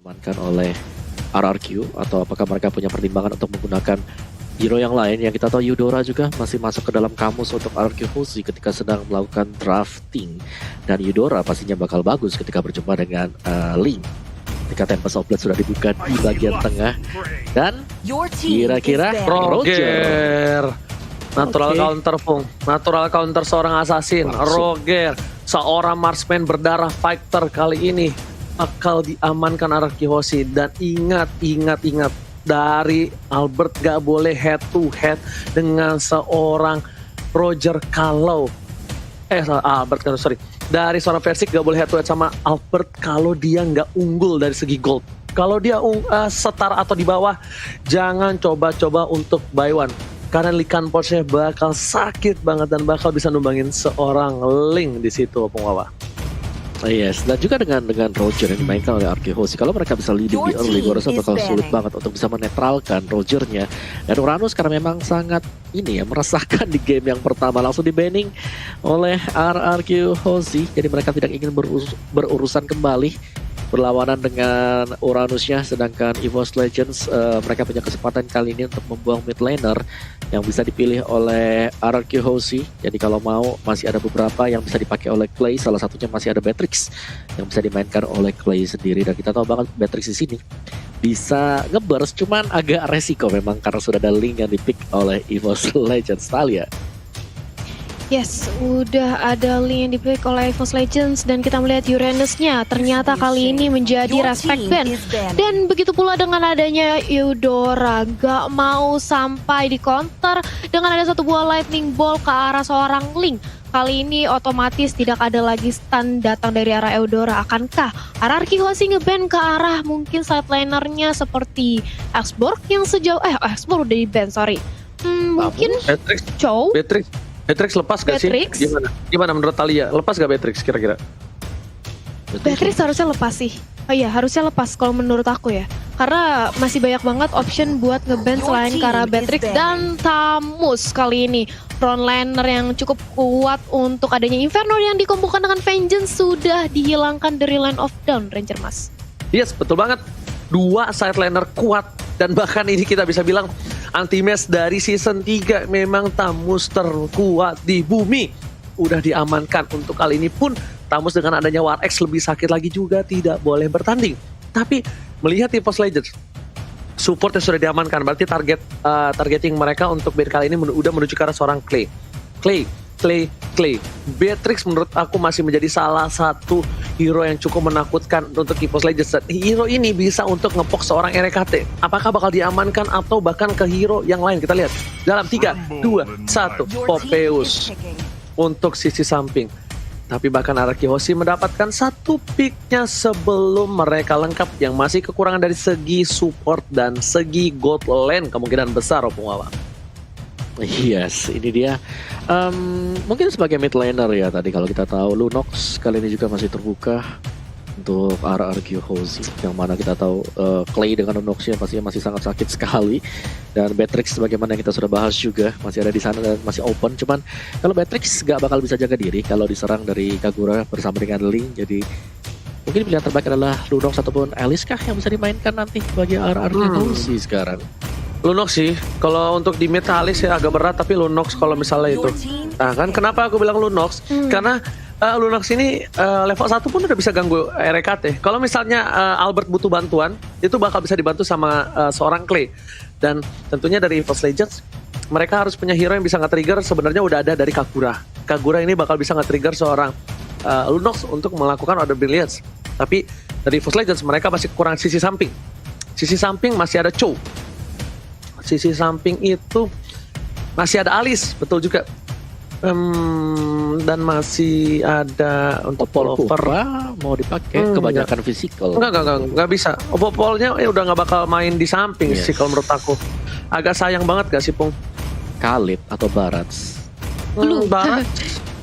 diamankan oleh RRQ atau apakah mereka punya pertimbangan untuk menggunakan hero yang lain. Yang kita tahu Eudora juga masih masuk ke dalam kamus untuk RRQ Hoshi ketika sedang melakukan drafting, dan Eudora pastinya bakal bagus ketika berjumpa dengan Link ketika Tempest of Blood sudah dibuka di bagian tengah. Dan kira-kira Roger natural counter Pung, natural counter seorang assassin. Roger seorang marksman berdarah fighter kali ini bakal diamankan RRQ Hoshi. Dan ingat dari Albert gak boleh head to head dengan seorang Roger kalau dari seorang Versik gak boleh head to head sama Albert kalau dia nggak unggul dari segi gold. Kalau dia setara atau di bawah, jangan coba-coba untuk buy one, karena Likan Punch-nya bakal sakit banget dan bakal bisa numbangin seorang Link di situ, Pengwawa. Yes, dan juga dengan Roger yang dimainkan oleh RRQ Hoshi, kalau mereka bisa leading di early, gue rasa bakal sulit banget untuk bisa menetralkan Rogernya. Dan Uranus karena memang sangat meresahkan di game yang pertama, langsung di-banning oleh RRQ Hoshi. Jadi mereka tidak ingin berurusan kembali berlawanan dengan Uranusnya. Sedangkan EVOS Legends mereka punya kesempatan kali ini untuk membuang mid laner yang bisa dipilih oleh RRQ Hoshi. Jadi kalau mau masih ada beberapa yang bisa dipakai oleh Clay, salah satunya masih ada Beatrix yang bisa dimainkan oleh Clay sendiri. Dan kita tahu banget Beatrix di sini bisa ngeburst, cuman agak resiko memang karena sudah ada Link yang dipick oleh EVOS Legends. Talia. Yes, udah ada Link yang dipick oleh EVOS Legends, dan kita melihat Uranus-nya ternyata kali ini menjadi respect ban. Dan begitu pula dengan adanya Eudora, gak mau sampai di counter dengan ada satu buah lightning ball ke arah seorang Link. Kali ini otomatis tidak ada lagi stun datang dari arah Eudora. Akankah RRQ Hoshi nge-ban ke arah mungkin side laner-nya seperti Xborg yang sejauh Xborg udah di-ban, sorry. Mungkin Chow. Beatrix lepas gak sih? Gimana menurut Talia? Lepas gak Beatrix kira-kira? Beatrix harusnya lepas sih. Oh iya, harusnya lepas kalau menurut aku ya. Karena masih banyak banget option buat nge-ban selain ke arah Beatrix dan Tamus kali ini. Frontliner yang cukup kuat untuk adanya Inferno yang dikumpulkan dengan Vengeance sudah dihilangkan dari line of down, Ranger Mas. Yes, betul banget. Dua side laner kuat, dan bahkan ini kita bisa bilang anti-match dari season 3. Memang Tamus terkuat di bumi. Udah diamankan untuk kali ini pun Tamus dengan adanya War X lebih sakit lagi juga tidak boleh bertanding. Tapi melihat EVOS Legends support yang sudah diamankan, berarti targeting mereka untuk bid kali ini udah menuju ke arah seorang Clay. Beatrix menurut aku masih menjadi salah satu hero yang cukup menakutkan untuk EVOS Legends. Dan hero ini bisa untuk ngepok seorang RKT. Apakah bakal diamankan atau bahkan ke hero yang lain? Kita lihat dalam 3, 2, 1 Popeyus untuk sisi samping. Tapi bahkan RRQ Hoshi mendapatkan satu picknya sebelum mereka lengkap, yang masih kekurangan dari segi support dan segi gold lane kemungkinan besar, Opung Wawa. Yes, ini dia. Mungkin sebagai mid laner ya, tadi kalau kita tahu Lunox kali ini juga masih terbuka untuk RRQ Hoshi, yang mana kita tahu Clay dengan Lunoxnya pastinya masih sangat sakit sekali. Dan Beatrix sebagaimana yang kita sudah bahas juga masih ada di sana dan masih open. Cuman kalau Beatrix gak bakal bisa jaga diri kalau diserang dari Kagura bersama dengan Link. Jadi mungkin pilihan terbaik adalah Lunox ataupun Alice kah yang bisa dimainkan nanti bagi RRQ Hoshi sekarang. Lunox sih, kalau untuk di mid Alice ya agak berat, tapi Lunox kalau misalnya itu. Nah kan kenapa aku bilang Lunox? Karena Lunox ini level 1 pun udah bisa ganggu RKT. Kalau misalnya Albert butuh bantuan, itu bakal bisa dibantu sama seorang Clay. Dan tentunya dari EVOS Legends, mereka harus punya hero yang bisa nge-trigger, sebenarnya udah ada dari Kagura. Kagura ini bakal bisa nge-trigger seorang Lunox untuk melakukan Order Brilliance. Tapi dari EVOS Legends mereka masih kurang sisi samping. Sisi samping masih ada Chow. Sisi samping itu masih ada Alice, betul juga. Dan masih ada untuk Popol mau dipakai kebanyakan physical. Enggak bisa. Popolnya udah nggak bakal main di samping sih kalau menurut aku. Agak sayang banget gak sih, Pung? Khalid atau Barats?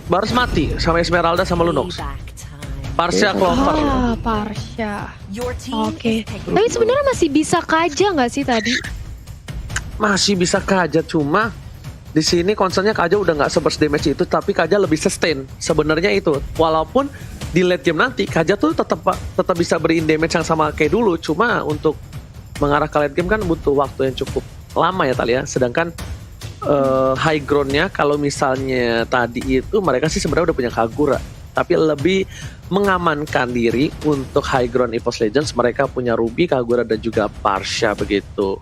Barats mati sama Esmeralda sama Lunox. Parsha Clover. Parsha. Oke. Tapi sebenarnya masih bisa Kaja nggak sih tadi? Masih bisa Kaja, cuma di sini concernnya Kaja udah nggak se-burst damage itu, tapi Kaja lebih sustain sebenarnya itu. Walaupun di late game nanti Kaja tuh tetap bisa beriin damage yang sama kayak dulu, cuma untuk mengarah ke late game kan butuh waktu yang cukup lama ya Talia. Sedangkan high groundnya kalau misalnya tadi itu mereka sih sebenarnya udah punya Kagura, tapi lebih mengamankan diri untuk high ground EVOS Legends. Mereka punya Ruby, Kagura dan juga Parsha begitu.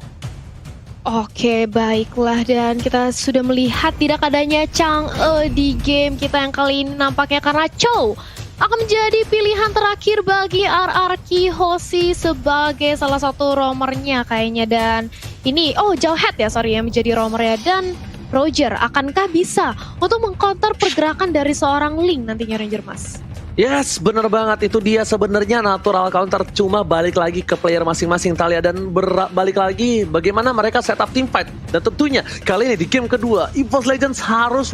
Oke, baiklah, dan kita sudah melihat tidak adanya Chang'e di game kita yang kali ini nampaknya karena Chow akan menjadi pilihan terakhir bagi RRQ Hoshi sebagai salah satu roamernya kayaknya. Dan ini, Jauhead ya, yang menjadi roamernya. Dan Roger, akankah bisa untuk mengcounter pergerakan dari seorang Link nantinya Ranger Mas? Yes, bener banget. Itu dia sebenarnya natural counter. Cuma balik lagi ke player masing-masing Talia. Dan balik lagi bagaimana mereka setup team fight. Dan tentunya kali ini di game kedua, EVOS Legends harus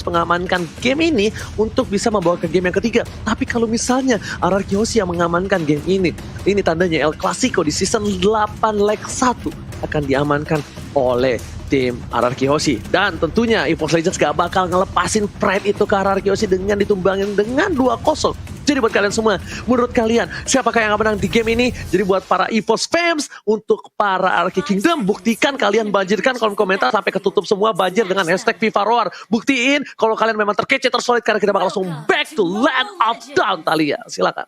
mengamankan game ini untuk bisa membawa ke game yang ketiga. Tapi kalau misalnya RRQ Hoshi yang mengamankan game ini tandanya El Clasico di season 8 leg 1 akan diamankan oleh tim RRQ Hoshi. Dan tentunya EVOS Legends gak bakal ngelepasin pride itu ke RRQ Hoshi dengan ditumbangin dengan 2-0. Jadi buat kalian semua, menurut kalian siapakah yang akan menang di game ini? Jadi buat para EVOS fans, untuk para RRQ Kingdom, buktikan kalian banjirkan kolom komentar sampai ketutup semua, banjir dengan hashtag FIFA Roar. Buktiin kalau kalian memang terkece, tersolid, karena kita bakal langsung back to Land of Dawn, Talia. Silakan.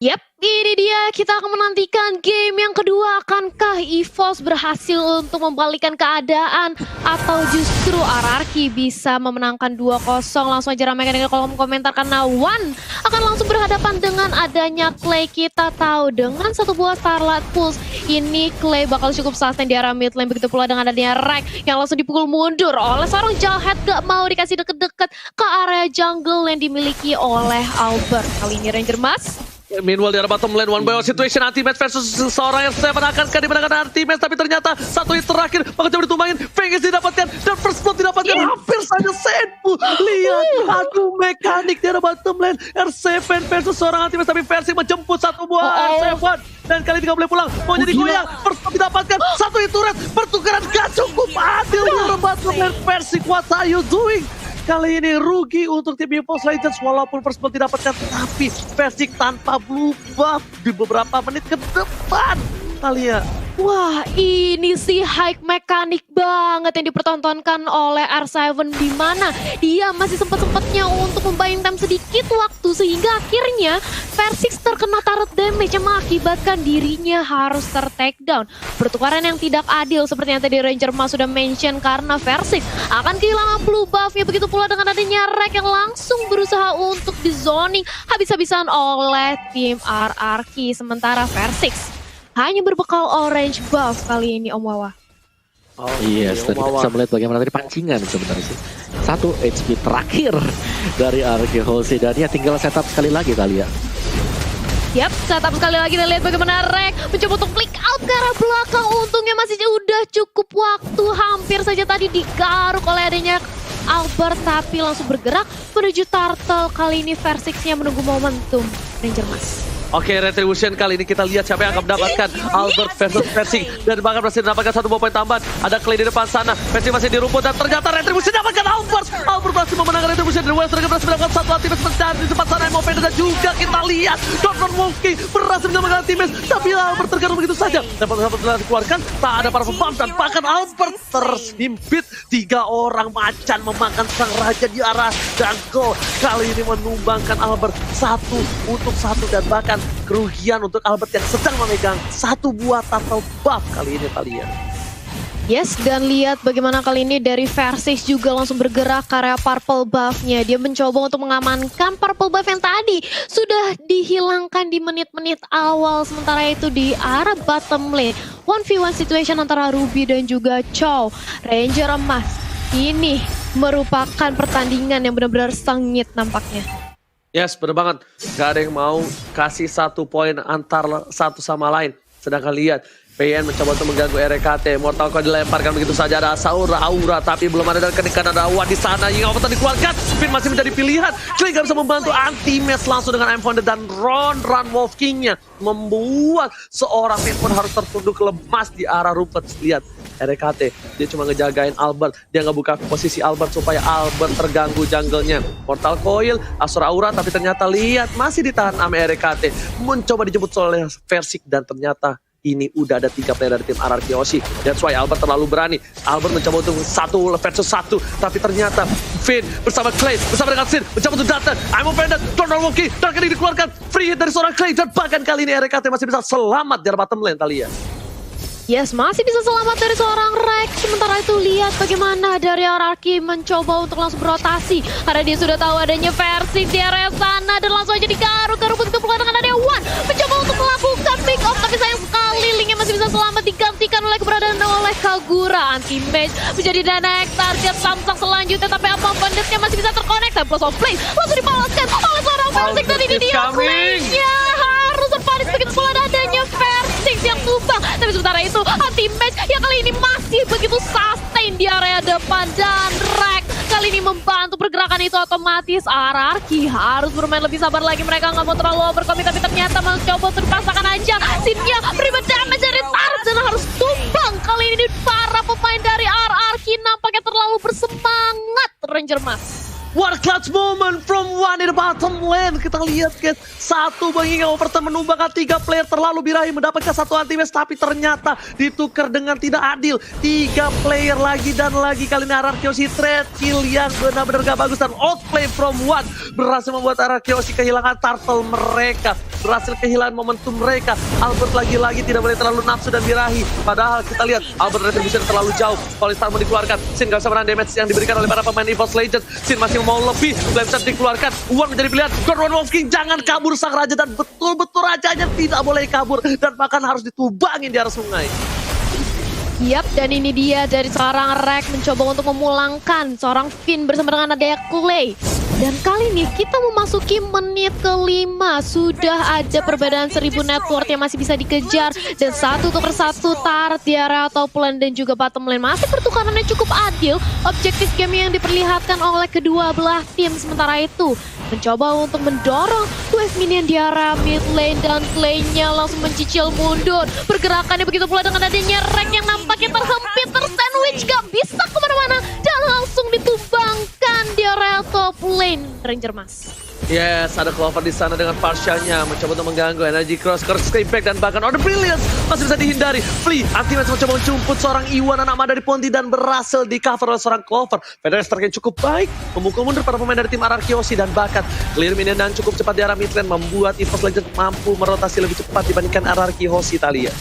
Yap, ini dia, kita akan menantikan game yang kedua. Akankah EVOS berhasil untuk membalikkan keadaan atau justru RRQ bisa memenangkan 2-0? Langsung aja ramaikan di kolom komentar karena One akan langsung berhadapan dengan adanya Clay. Kita tahu dengan satu buah Starlight Pulse ini Clay bakal cukup sustain di arah mid lane. Begitu pula dengan adanya Rek yang langsung dipukul mundur oleh seorang Jawhead, gak mau dikasih deket-deket ke area jungle yang dimiliki oleh Albert. Kali ini Ranger Mas. Meanwhile di arah bottom lane, one by one situation Anti-Match versus seorang yang Seven akankah dimenangkan Anti-Match, tapi ternyata satu hit terakhir bakal coba ditumbangin. Vegas didapatkan dan first blood didapatkan, hampir saja Senpu. Lihat, aduh mekanik di arah bottom lane, R7 versus seorang Anti-Match, tapi Versing menjemput satu buah R7 dan kali ini gak boleh pulang, mau jadi goyang. First blood didapatkan, satu hit turret, pertukaran gak cukup adil di arah bottom lane. Versing, what are you doing? Kali ini rugi untuk tim EVOS Legends walaupun first blood didapatkan, tapi Versing tanpa blue buff di beberapa menit ke depan. Talia. Wah, ini sih high mekanik banget yang dipertontonkan oleh R7, di mana dia masih sempat-sempatnya untuk membayang time sedikit waktu sehingga akhirnya Versix terkena turret damage yang mengakibatkan dirinya harus ter-take down. Pertukaran yang tidak adil seperti yang tadi Ranger Mas sudah mention karena Versix akan kehilangan blue buff-nya. Begitu pula dengan adanya Rek yang langsung berusaha untuk di zoning habis-habisan oleh tim RRQ. Sementara Versix hanya berbekal orange buff kali ini, Om Wawa. Yes, tadi kita bisa melihat bagaimana tadi pancingan sebenarnya sih. 1 HP terakhir dari RRQ Hoshi, dan ya tinggal setup sekali lagi kali ya. Yap, setup sekali lagi, kita lihat bagaimana Rek mencoba untuk flick out ke arah belakang. Untungnya masih udah cukup waktu, hampir saja tadi digaruk oleh adanya Albert, tapi langsung bergerak menuju turtle. Kali ini Versixnya menunggu momentum, Ranger Mas. Oke, Retribution kali ini kita lihat siapa yang akan mendapatkan Albert versus Versing, dan bahkan berhasil mendapatkan 1 poin tambahan. Ada Clay di depan sana, Versing masih di rumput dan ternyata Retribution dapatkan Albert. Albert berhasil memenangkan Retribution dan West Dragon berhasil mendapatkan satu Anti-Match mencari di depan sana MOP, dan juga kita lihat Don Wolfking berhasil menyelamatkan Anti-Match, tapi Albert tergantung begitu saja. Dapat dikeluarkan, tak ada para pembam, dan bahkan Albert terhimpit. 3 orang macan memakan sang raja di arah jungle. Kali ini menumbangkan Albert 1-1, dan bahkan kerugian untuk Albert yang sedang memegang 1 buah turtle buff kali ini, Talia. Yes, dan lihat bagaimana kali ini dari Versix juga langsung bergerak ke area purple buff-nya. Dia mencoba untuk mengamankan purple buff yang tadi sudah dihilangkan di menit-menit awal. Sementara itu di arah bottom lane, 1v1 situation antara Ruby dan juga Chow. Ranger emas, ini merupakan pertandingan yang benar-benar sengit nampaknya. Yes, bener banget. Gak ada yang mau kasih 1 poin antar satu sama lain. Sedangkan lihat, PN mencoba untuk mengganggu RKT. Mortal Coil dilemparkan begitu saja. Ada Aura, tapi belum ada, dan ketika ada Wan di sana. Yang apa dikeluarkan, Spin masih menjadi pilihan. Clay gak bisa membantu, Anti-Match langsung dengan I'm-Founded dan Run Wolf King-nya membuat seorang pun harus tertunduk lemas di arah rumput. Lihat, RKT. Dia cuma ngejagain Albert, dia nggak buka posisi Albert supaya Albert terganggu jungle-nya. Mortal Coil, Asura Aura, tapi ternyata lihat masih ditahan sama RKT. Mencoba dijemput oleh Versik dan ternyata ini udah ada 3 player dari tim RRQ Hoshi. That's why Albert terlalu berani. Albert mencoba untuk 1 versus 1. Tapi ternyata Finn bersama Clay, bersama dengan Sin, mencoba untuk datang. I'm offended, Donald Wonky, dan kali dikeluarkan. Free hit dari seorang Clay. Dan bahkan kali ini RKT masih bisa selamat dari bottom lane, Thalia. Yes, masih bisa selamat dari seorang Rex. Sementara itu lihat bagaimana dari RRQ mencoba untuk langsung berotasi. Karena dia sudah tahu adanya Versik di area sana dan langsung aja digaruk-garuk begitu pula dengan adanya One. Mencoba untuk melakukan pick off, tapi sayang sekali Linknya masih bisa selamat digantikan oleh keberadaan oleh Kagura. Anti-match menjadi direct target Samsung selanjutnya, tapi apa banditnya masih bisa terkonek. Dan plus of play langsung dibalaskan oleh seorang Versik dan ini dia Clay-nya. Harus terpanis begitu pula adanya Versik yang tumbang. Tapi sementara itu anti-match yang kali ini masih begitu sustain di area depan dan Rex kali ini membantu pergerakan itu otomatis. RRQ harus bermain lebih sabar lagi, mereka nggak mau terlalu overcommit tapi ternyata mencoba untuk dipasangkan aja. Sinnya beri damage dari Tarzan harus tumbang. Kali ini para pemain dari RRQ nampaknya terlalu bersemangat Ranger Mas. What a clutch moment from One in the bottom lane. Kita lihat guys, satu mengingat Overton menumbangkan 3 player terlalu birahi mendapatkan 1 anti-match, tapi ternyata ditukar dengan tidak adil. 3 player lagi dan lagi, kali ini RRQ Hoshi trade kill yang benar-benar gak bagus dan outplay from One berhasil membuat RRQ Hoshi kehilangan turtle mereka, berhasil kehilangan momentum mereka. Albert lagi-lagi tidak boleh terlalu nafsu dan birahi, padahal kita lihat Albert retribution terlalu jauh. Polistar mau dikeluarkan, Sin gak bisa menahan damage yang diberikan oleh para pemain EVOS Legends. Sin masih mau lebih, Blamset dikeluarkan, One menjadi pilihan. Gordon Wolf King jangan kabur sang raja, dan betul-betul rajanya tidak boleh kabur dan bahkan harus ditumbangin di arah sungai. Yap, dan ini dia dari seorang Rex mencoba untuk memulangkan seorang Finn bersama dengan adanya Clay. Dan kali ini kita memasuki menit ke-5. Sudah ada perbedaan 1000 network yang masih bisa dikejar. Dan 1 per 1 tart di area top lane dan juga bottom lane. Masih pertukarannya cukup adil. Objektif game yang diperlihatkan oleh kedua belah tim. Sementara itu mencoba untuk mendorong wave minion di area mid lane. Dan Clay-nya langsung mencicil mundur. Pergerakannya begitu pula dengan adanya Rex yang nampaknya tersempit, tersandwich, gak bisa kemana-mana. Dan langsung ditumbangkan di area top lane Ranger Mas. Yes, ada Clover di sana dengan Parsha-nya mencoba untuk mengganggu. Energy Cross, Curse Impact, dan bahkan Order Brilliance masih bisa dihindari. Flea, anti-match mencoba mencumput seorang Iwan anak Mada dari Ponti dan berhasil di cover oleh seorang Clover. Federer yang cukup baik, memukul mundur para pemain dari tim RRQ Hoshi dan bahkan clear minion dan cukup cepat di arah mid lane membuat EVOS Legends mampu merotasi lebih cepat dibandingkan RRQ Hoshi, Thalia.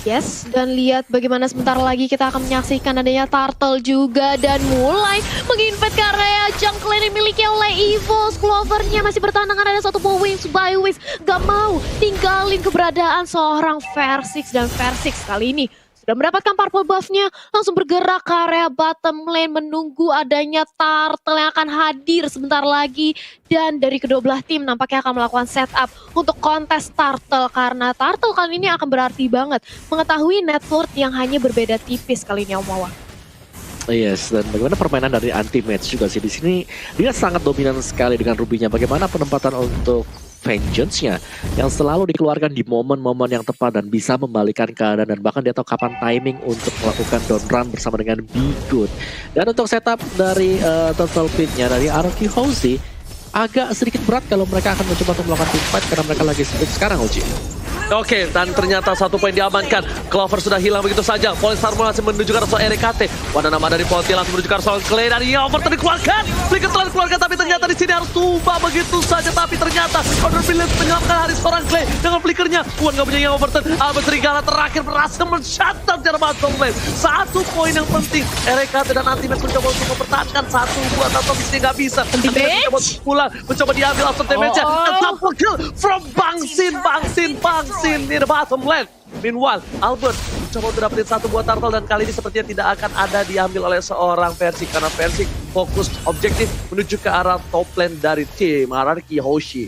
Yes, dan lihat bagaimana sebentar lagi kita akan menyaksikan adanya Turtle juga dan mulai menginvade ke area jungle yang dimiliki oleh EVOS. Clover-nya masih bertahan dengan ada 1 Wings by Wings. Gak mau tinggalin keberadaan seorang Versik, dan Versik kali ini sudah mendapatkan purple buff-nya, langsung bergerak ke area bottom lane menunggu adanya Turtle yang akan hadir sebentar lagi. Dan dari kedua belah tim nampaknya akan melakukan setup untuk kontes Turtle, karena Turtle kali ini akan berarti banget mengetahui network yang hanya berbeda tipis kali ini, Om Wawa. Yes, dan bagaimana permainan dari anti-match juga sih di sini, dia sangat dominan sekali dengan Rubinya. Bagaimana penempatan untuk Vengeance-nya yang selalu dikeluarkan di momen-momen yang tepat dan bisa membalikan keadaan, dan bahkan dia tahu kapan timing untuk melakukan down run bersama dengan Be Good. Dan untuk setup dari Turtle Pit-nya dari RRQ Hoshi agak sedikit berat kalau mereka akan mencoba untuk melakukan team fight karena mereka lagi split sekarang, Oji. Oke, dan ternyata 1 poin diamankan. Clover sudah hilang begitu saja. Polestar masih menuju ke arah RKT. Wadah nama dari Ponti langsung menuju ke arah Clay, dan Overton dikeluarkan. Flicker telah dikeluarkan, tapi ternyata di sini harus tumbang begitu saja. Tapi ternyata Order Brilliance menyelamatkan Haris seorang Clay dengan flickernya. Wan gak punya Overton. Albert Serigala terakhir berhasil men-shutdown jarak bottom lane. 1 poin yang penting. RKT dan Anti-Match mencoba untuk mempertahankan 1-2 atau bisnya gak bisa. Anti-Match mencoba pulang, mencoba diambil after damage-nya. Double kill from Bang Sin in the bottom lane. Meanwhile, Albert mencoba untuk dapetin 1 buah turtle, dan kali ini sepertinya tidak akan ada diambil oleh seorang Versik karena Versik fokus objektif menuju ke arah top lane dari tim RRQ Hoshi.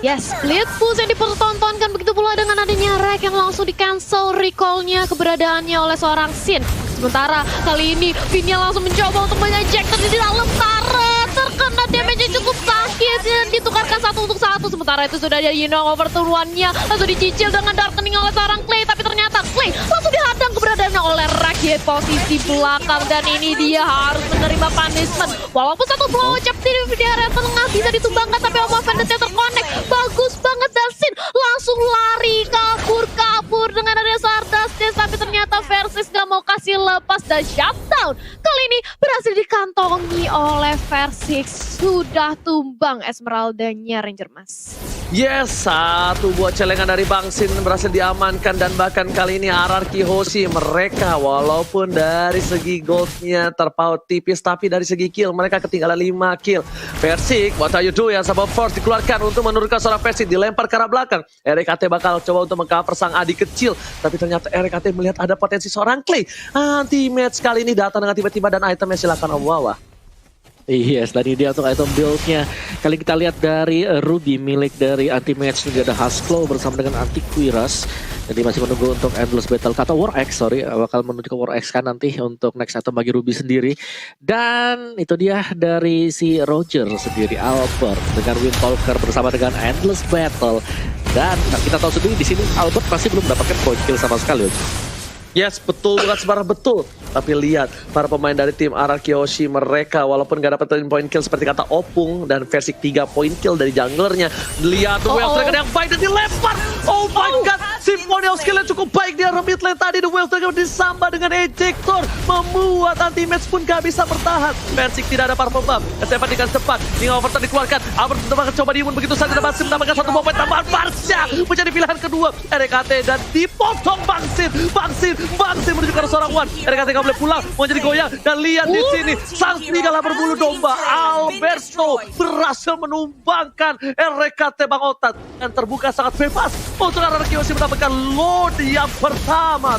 Yes, split push yang dipertontonkan begitu pula dengan adanya Rex yang langsung di-cancel recall-nya keberadaannya oleh seorang Sin. Sementara kali ini Finn-nya langsung mencoba untuk mengejector di dalam turret. Terkena damage yang cukup sakit dan ditukarkan 1 untuk 1. Sementara itu sudah ada Overton One-nya langsung dicicil dengan darkening oleh seorang Clay, tapi ternyata Clay langsung dihadang keberadaan dan oleh Raki posisi belakang, dan ini dia harus menerima punishment. Walaupun satu flow chap di area tengah bisa ditumbangkan, tapi Oma Vendetta terconnect. Bagus banget, dan Sin langsung lari kabur dengan adanya Stardust Dash, tapi ternyata Versus gak mau kasih lepas dan shutdown. Kali ini berhasil dikantongi oleh Versus. Sudah tumbang Esmeralda-nya Ranger Mas. Yes, satu buah celengan dari Bang Sin berhasil diamankan, dan bahkan kali ini RRQ Hoshi mereka walaupun dari segi goldnya terpaut tipis, tapi dari segi kill mereka ketinggalan 5 kill. Persik, what are you doing? Sabab Force dikeluarkan untuk menurunkan seorang Persik, dilempar ke arah belakang. RKT bakal coba untuk mengcover sang adik kecil, tapi ternyata RKT melihat ada potensi seorang Clay. Anti-match kali ini datang dengan tiba-tiba, dan itemnya silakan Om Wawa. Yes, tadi dia untuk item build-nya. Kali kita lihat dari Ruby milik dari Anti-Match, juga ada Husklow bersama dengan Antiquiras. Jadi masih menunggu untuk Endless Battle atau War X, bakal menuju ke War X kan nanti untuk next item bagi Ruby sendiri. Dan itu dia dari si Roger sendiri, Albert dengan Windwalker bersama dengan Endless Battle. Dan kita tahu sendiri di sini Albert masih belum mendapatkan point kill sama sekali. Yes, betul, bukan sebarang betul. Tapi lihat, para pemain dari tim RRQ Hoshi mereka walaupun gak dapetin point kill seperti kata Opung dan Versik 3 point kill dari junglernya. Lihat The Whale Dragon yang baik dan dilempar. Oh my god, Symphony of Skill-nya cukup baik. Dia remit lane tadi, The Whale Dragon disamba dengan ejector, membuat anti-match pun gak bisa bertahan. Versik tidak ada parfum buff. SF dengan cepat, King of Overturn dikeluarkan. Albert akan coba diimun begitu saja, dan Bangsin menambahkan satu poin tambahan. Barsha menjadi pilihan kedua RKT, dan dipotong Bangsin menuju ke arah seorang Wan. RKT gak boleh pulang, mau jadi goyang, dan lihat di sini sang serigala berbulu domba Alberto berhasil menumbangkan RKT Bang Otat, dan terbuka sangat bebas untuk RRQ Hoshi mendapatkan load yang pertama.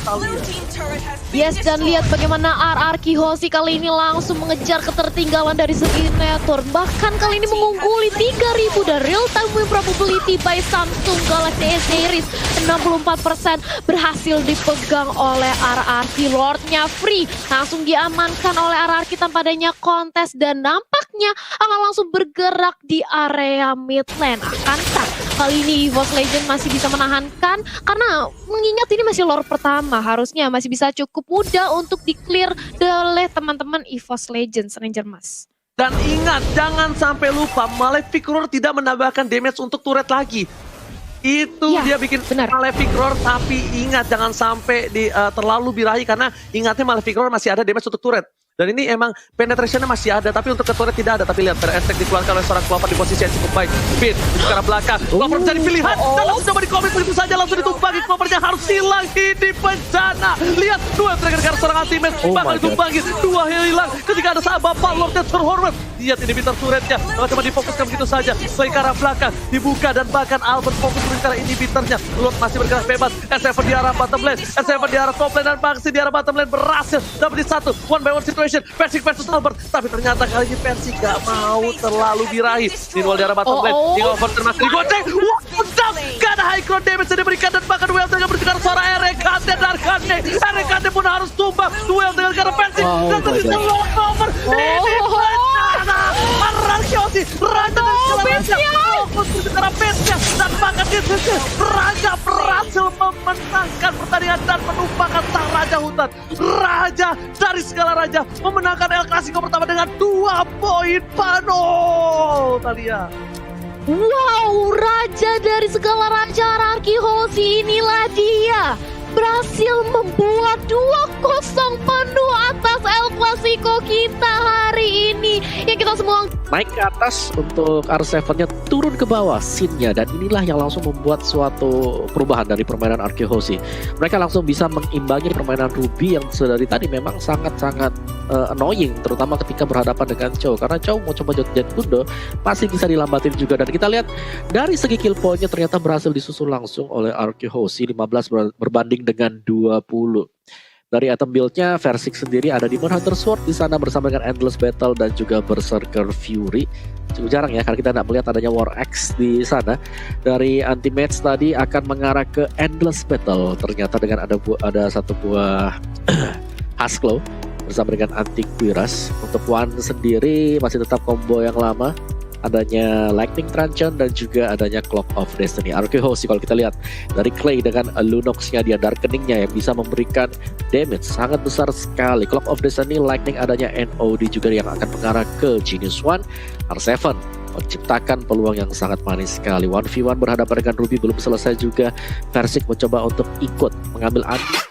Yes, dan lihat bagaimana RRQ Hoshi kali ini langsung mengejar ketertinggalan dari segi network. Bahkan kali ini mengungguli 3000 dan real time win probability by Samsung Galaxy S Series 64% berhasil dipegang oleh RRQ. Lordnya free langsung diamankan oleh RRQ tanpa adanya kontes, dan nampaknya akan langsung bergerak di area mid lane. Akankah kali ini EVOS Legend masih bisa menahankan? Karena mengingat ini masih lore pertama, harusnya masih bisa cukup mudah untuk di-clear oleh teman-teman EVOS Legends Ranger Mas. Dan ingat, jangan sampai lupa Malefic Roar tidak menambahkan damage untuk turret lagi. Itu ya, dia bikin Malefic Roar, tapi ingat jangan sampai terlalu birahi, karena ingatnya Malefic Roar masih ada damage untuk turret. Dan ini emang penetrationnya masih ada, tapi untuk ke turret tidak ada. Tapi lihat, Attack dikeluarkan oleh seorang Clover di posisi yang cukup baik. Pin di sekarang belakang, Clover menjadi pilihan, dan langsung coba di-commit begitu saja, langsung ditumpangi. Clovernya harus hilang di bencana. Lihat, dua trigger seorang Anti-Match, bakal ditumpangi, dua hilang. Ketika ada sahabat Pak Lordnya terhormat. Lihat ini inhibitor turretnya, cuma difokuskan begitu saja. Ke arah belakang, dibuka, dan bahkan Albert fokus ke arah inhibitornya. Lord masih bergerak bebas, S7 di arah bottom lane, S7 di arah top lane, dan Bangsi di arah bottom lane berhasil dapat di satu, one by one situation. Persik versus Albert, tapi ternyata kali ini Persik gak mau terlalu birahi. Ninwal di arah bottom lane, King of Overturn masih digoceng. Wow, gak ada high ground damage yang diberikan, dan bahkan Duel dengan berjekar suara RKT dan Kane. RKT pun harus tumbang. Duel dengan karena Persik, dan ternyata long over. Ini bencana. RRQ Hoshi, Raja dan segala Raja. Fokus berjekar Persik, dan bahkan itu Raja berhasil memenangkan pertandingan dan menumpangkan sang Raja Hutan. Raja dari segala Raja memenangkan El Clasico pertama dengan 2 poin Pano. Talia. Wow, Raja dari segala Raja RRQ Hoshi, inilah dia. Berhasil membuat 2-0 penuh atas El Clasico kita hari ini. Yang kita semua naik ke atas untuk R7-nya, turun ke bawah Sin-nya, dan inilah yang langsung membuat suatu perubahan dari permainan RRQ Hoshi. Mereka langsung bisa mengimbangi permainan Ruby yang dari tadi memang sangat-sangat annoying, terutama ketika berhadapan dengan Chow, karena Chow mau coba Jet Kundo masih bisa dilambatin juga. Dan kita lihat dari segi kill point-nya ternyata berhasil disusul langsung oleh RRQ Hoshi, 15 berbanding dengan 20. Dari item build-nya, Versik sendiri ada Demon Hunter Sword di sana bersama dengan Endless Battle dan juga Berserker Fury. Cukup jarang ya, karena kita tidak melihat adanya War X di sana. Dari Anti-Match tadi akan mengarah ke Endless Battle. Ternyata dengan ada satu buah Husklow bersama dengan Antiquiras. Untuk Wan sendiri masih tetap combo yang lama. adanya Lightning Truncheon dan juga adanya Clock of Destiny. Arkeho sih kalau kita lihat dari Clay dengan Lunox-nya dia Darkeningnya yang bisa memberikan damage sangat besar sekali. Clock of Destiny, Lightning, adanya NOD juga yang akan mengarah ke Genius One. R7 menciptakan peluang yang sangat manis sekali. 1v1 berhadapan dengan Ruby belum selesai juga. Versik mencoba untuk ikut mengambil anti